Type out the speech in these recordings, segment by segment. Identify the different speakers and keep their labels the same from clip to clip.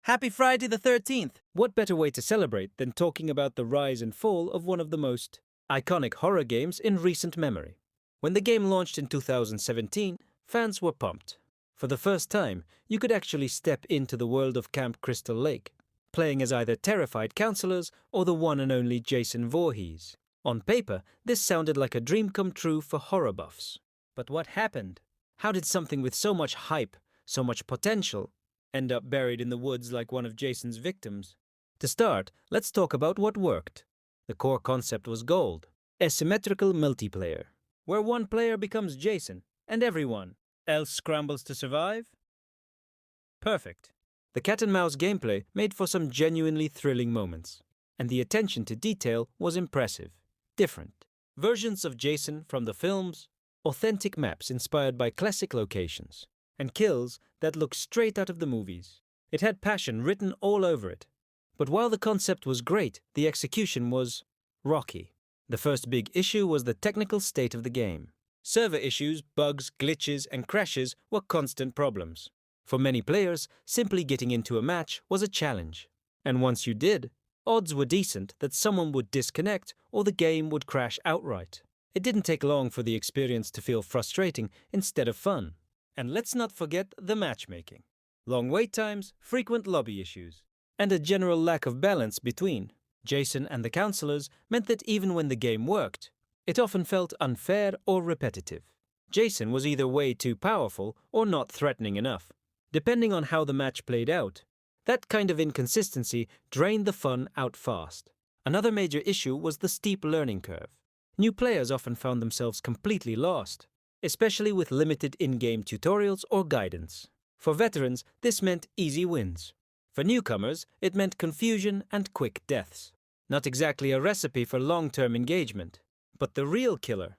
Speaker 1: Happy Friday the 13th! What better way to celebrate than talking about the rise and fall of one of the most iconic horror games in recent memory? When the game launched in 2017, fans were pumped. For the first time, you could actually step into the world of Camp Crystal Lake, playing as either terrified counselors or the one and only Jason Voorhees. On paper, this sounded like a dream come true for horror buffs. But what happened? How did something with so much hype, so much potential, end up buried in the woods like one of Jason's victims? To start, let's talk about what worked. The core concept was gold. Asymmetrical multiplayer, where one player becomes Jason and everyone else scrambles to survive. Perfect. The cat and mouse gameplay made for some genuinely thrilling moments, and the attention to detail was impressive. Different versions of Jason from the films, authentic maps inspired by classic locations, and kills that looked straight out of the movies. It had passion written all over it. But while the concept was great, the execution was rocky. The first big issue was the technical state of the game. Server issues, bugs, glitches, and crashes were constant problems. For many players, simply getting into a match was a challenge. And once you did, odds were decent that someone would disconnect or the game would crash outright. It didn't take long for the experience to feel frustrating instead of fun. And let's not forget the matchmaking. Long wait times, frequent lobby issues, and a general lack of balance between Jason and the counselors meant that even when the game worked, it often felt unfair or repetitive. Jason was either way too powerful or not threatening enough, depending on how the match played out. That kind of inconsistency drained the fun out fast. Another major issue was the steep learning curve. New players often found themselves completely lost, especially with limited in-game tutorials or guidance. For veterans, this meant easy wins. For newcomers, it meant confusion and quick deaths. Not exactly a recipe for long-term engagement. But the real killer,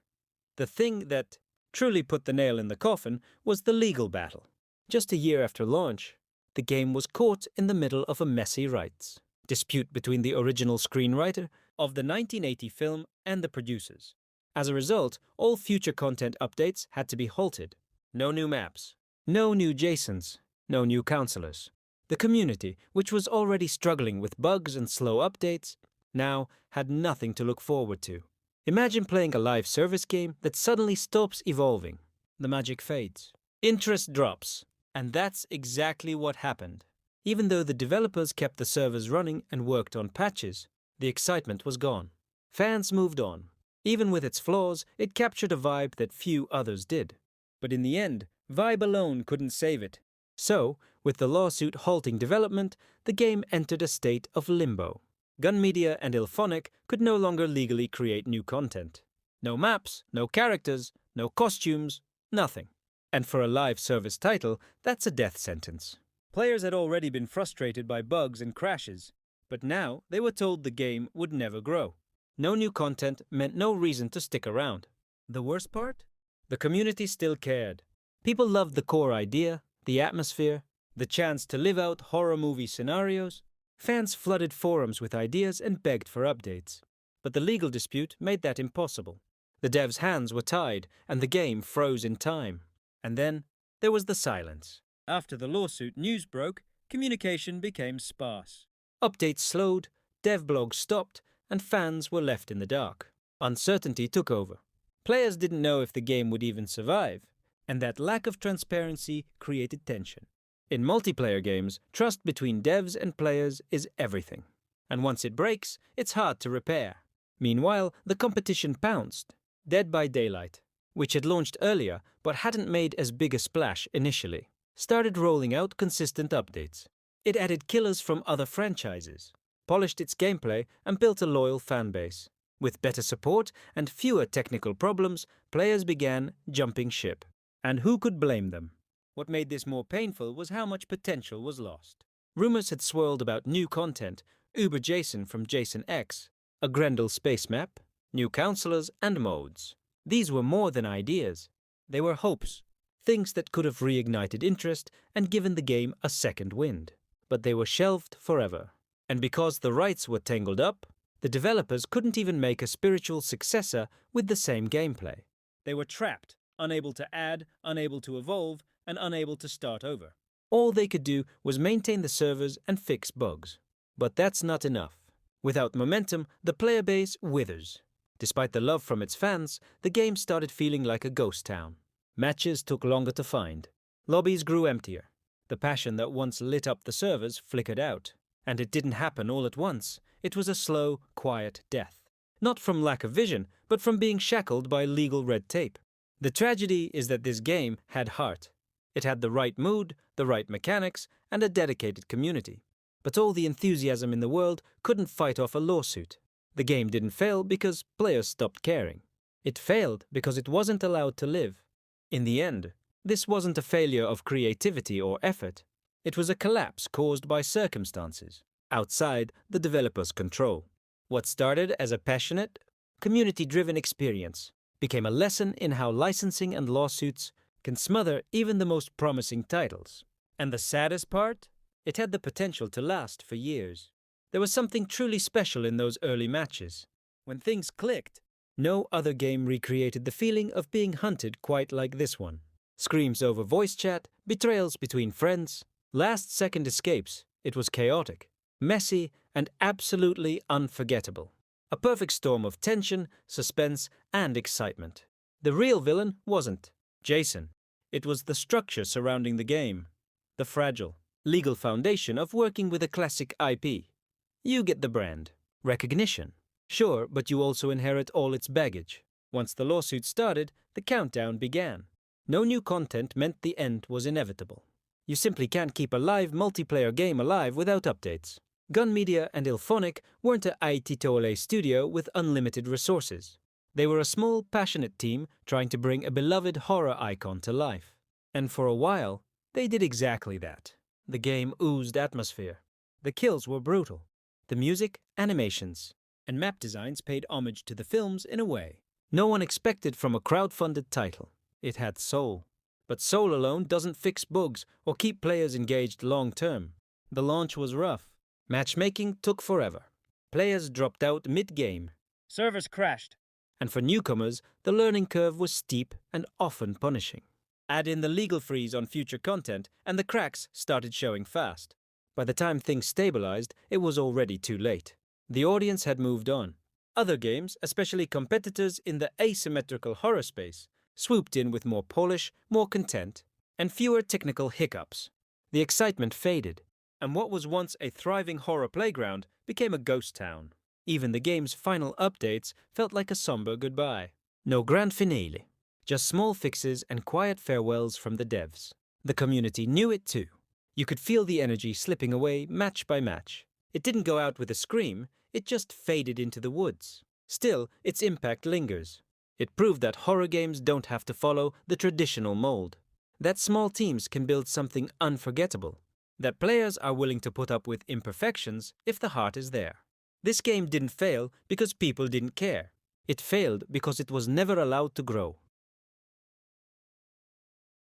Speaker 1: the thing that truly put the nail in the coffin, was the legal battle. Just a year after launch, the game was caught in the middle of a messy rights dispute between the original screenwriter of the 1980 film and the producers. As a result, all future content updates had to be halted. No new maps, no new Jasons, no new counselors. The community, which was already struggling with bugs and slow updates, now had nothing to look forward to. Imagine playing a live service game that suddenly stops evolving. The magic fades. Interest drops. And that's exactly what happened. Even though the developers kept the servers running and worked on patches, the excitement was gone. Fans moved on. Even with its flaws, it captured a vibe that few others did. But in the end, vibe alone couldn't save it. So, with the lawsuit halting development, the game entered a state of limbo. Gun Media and Ilphonic could no longer legally create new content. No maps, no characters, no costumes, nothing. And for a live service title, that's a death sentence. Players had already been frustrated by bugs and crashes, but now they were told the game would never grow. No new content meant no reason to stick around. The worst part? The community still cared. People loved the core idea, the atmosphere, the chance to live out horror movie scenarios. Fans flooded forums with ideas and begged for updates. But the legal dispute made that impossible. The devs' hands were tied, and the game froze in time. And then, there was the silence. After the lawsuit news broke, communication became sparse. Updates slowed, dev blogs stopped, and fans were left in the dark. Uncertainty took over. Players didn't know if the game would even survive, and that lack of transparency created tension. In multiplayer games, trust between devs and players is everything. And once it breaks, it's hard to repair. Meanwhile, the competition pounced. Dead by Daylight, which had launched earlier but hadn't made as big a splash initially, started rolling out consistent updates. It added killers from other franchises, polished its gameplay, and built a loyal fanbase. With better support and fewer technical problems, players began jumping ship. And who could blame them? What made this more painful was how much potential was lost. Rumors had swirled about new content, Uber Jason from Jason X, a Grendel space map, new counselors, and modes. These were more than ideas. They were hopes, things that could have reignited interest and given the game a second wind. But they were shelved forever. And because the rights were tangled up, the developers couldn't even make a spiritual successor with the same gameplay. They were trapped, unable to add, unable to evolve, and unable to start over. All they could do was maintain the servers and fix bugs. But that's not enough. Without momentum, the player base withers. Despite the love from its fans, the game started feeling like a ghost town. Matches took longer to find. Lobbies grew emptier. The passion that once lit up the servers flickered out. And it didn't happen all at once. It was a slow, quiet death. Not from lack of vision, but from being shackled by legal red tape. The tragedy is that this game had heart. It had the right mood, the right mechanics, and a dedicated community. But all the enthusiasm in the world couldn't fight off a lawsuit. The game didn't fail because players stopped caring. It failed because it wasn't allowed to live. In the end, this wasn't a failure of creativity or effort. It was a collapse caused by circumstances outside the developer's control. What started as a passionate, community-driven experience became a lesson in how licensing and lawsuits can smother even the most promising titles. And the saddest part? It had the potential to last for years. There was something truly special in those early matches. When things clicked, no other game recreated the feeling of being hunted quite like this one. Screams over voice chat, betrayals between friends, last-second escapes. It was chaotic, messy, and absolutely unforgettable. A perfect storm of tension, suspense, and excitement. The real villain wasn't Jason. It was the structure surrounding the game. The fragile, legal foundation of working with a classic IP. You get the brand, recognition. Sure, but you also inherit all its baggage. Once the lawsuit started, the countdown began. No new content meant the end was inevitable. You simply can't keep a live multiplayer game alive without updates. Gun Media and Ilphonic weren't a Aititole studio with unlimited resources. They were a small, passionate team trying to bring a beloved horror icon to life. And for a while, they did exactly that. The game oozed atmosphere. The kills were brutal. The music, animations, and map designs paid homage to the films in a way no one expected from a crowd-funded title. It had soul. But soul alone doesn't fix bugs or keep players engaged long-term. The launch was rough. Matchmaking took forever. Players dropped out mid-game. Servers crashed. And for newcomers, the learning curve was steep and often punishing. Add in the legal freeze on future content, and the cracks started showing fast. By the time things stabilized, it was already too late. The audience had moved on. Other games, especially competitors in the asymmetrical horror space, swooped in with more polish, more content, and fewer technical hiccups. The excitement faded, and what was once a thriving horror playground became a ghost town. Even the game's final updates felt like a somber goodbye. No grand finale, just small fixes and quiet farewells from the devs. The community knew it too. You could feel the energy slipping away match by match. It didn't go out with a scream, it just faded into the woods. Still, its impact lingers. It proved that horror games don't have to follow the traditional mold. That small teams can build something unforgettable. That players are willing to put up with imperfections if the heart is there. This game didn't fail because people didn't care. It failed because it was never allowed to grow.